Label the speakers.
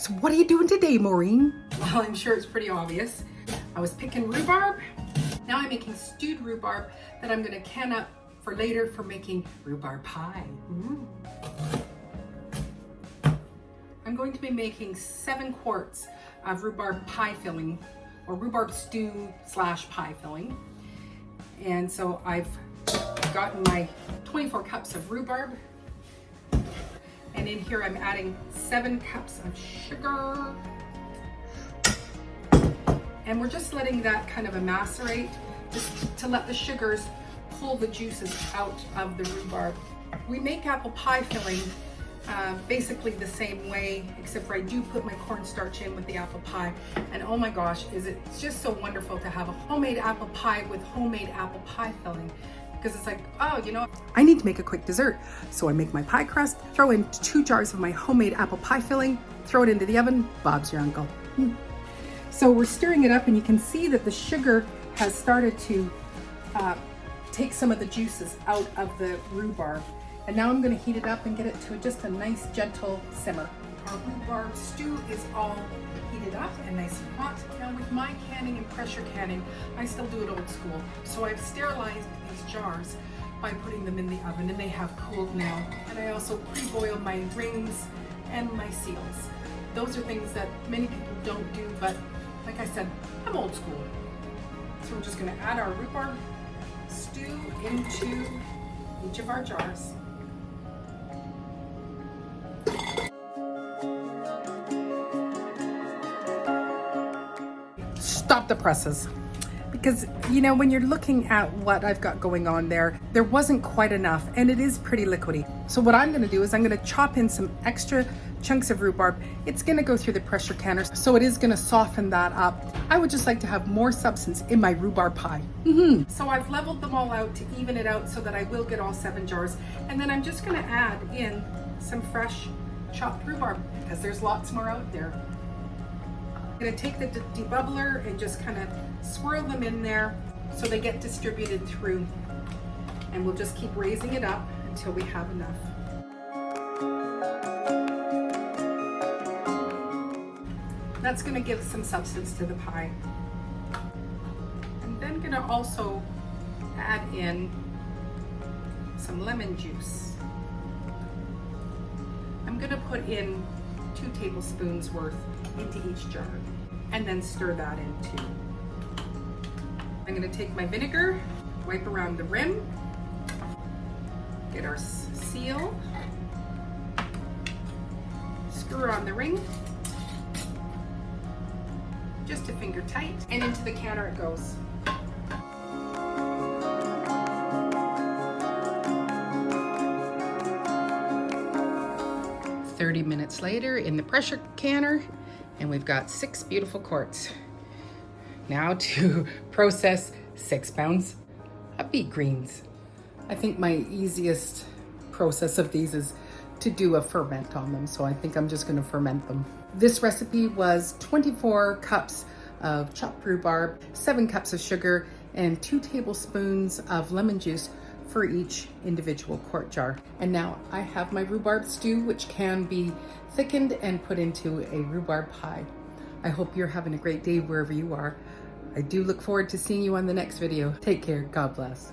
Speaker 1: So what are you doing today, Maureen?
Speaker 2: Well, I'm sure it's pretty obvious. I was picking rhubarb. Now I'm making stewed rhubarb that I'm gonna can up for later for making rhubarb pie. I'm going to be making 7 quarts of rhubarb pie filling, or rhubarb stew / pie filling. And so I've gotten my 24 cups of rhubarb. And in here I'm adding 7 cups of sugar. And we're just letting that kind of macerate, just to let the sugars pull the juices out of the rhubarb. We make apple pie filling basically the same way, except for I do put my cornstarch in with the apple pie. And oh my gosh, is it just so wonderful to have a homemade apple pie with homemade apple pie filling. Because it's like, oh, you know,
Speaker 1: I need to make a quick dessert. So I make my pie crust, throw in 2 jars of my homemade apple pie filling, throw it into the oven, Bob's your uncle. So we're stirring it up and you can see that the sugar has started to take some of the juices out of the rhubarb. And now I'm going to heat it up and get it to just a nice gentle simmer.
Speaker 2: Our rhubarb stew is all heated up and nice and hot. Now with my canning and pressure canning, I still do it old school. So I've sterilized these jars by putting them in the oven, and they have cooled now. And I also pre-boil my rings and my seals. Those are things that many people don't do, but like I said, I'm old school. So we're just going to add our rhubarb stew into each of our jars.
Speaker 1: Stop the presses. Because, you know, when you're looking at what I've got going on there wasn't quite enough, and it is pretty liquidy. So what I'm gonna do is I'm gonna chop in some extra chunks of rhubarb. It's gonna go through the pressure canner, so it is gonna soften that up. I would just like to have more substance in my rhubarb pie.
Speaker 2: So I've leveled them all out to even it out so that I will get all 7 jars. And then I'm just gonna add in some fresh chopped rhubarb, because there's lots more out there. I'm gonna take the debubbler and just kind of swirl them in there so they get distributed through. And we'll just keep raising it up until we have enough. That's gonna give some substance to the pie. I'm then gonna also add in some lemon juice. I'm gonna put in 2 tablespoons worth into each jar, and then stir that in too. I'm gonna take my vinegar, wipe around the rim, get our seal, screw on the ring, just a finger tight, and into the canner it goes.
Speaker 1: "30 minutes later in the pressure canner, and we've got 6 beautiful quarts. Now to process 6 pounds of beet greens. I think my easiest process of these is to do a ferment on them, so I think I'm just going to ferment them. This recipe was 24 cups of chopped rhubarb, 7 cups of sugar, and 2 tablespoons of lemon juice for each individual quart jar. And now I have my rhubarb stew, which can be thickened and put into a rhubarb pie. I hope you're having a great day wherever you are. I do look forward to seeing you on the next video. Take care. God bless.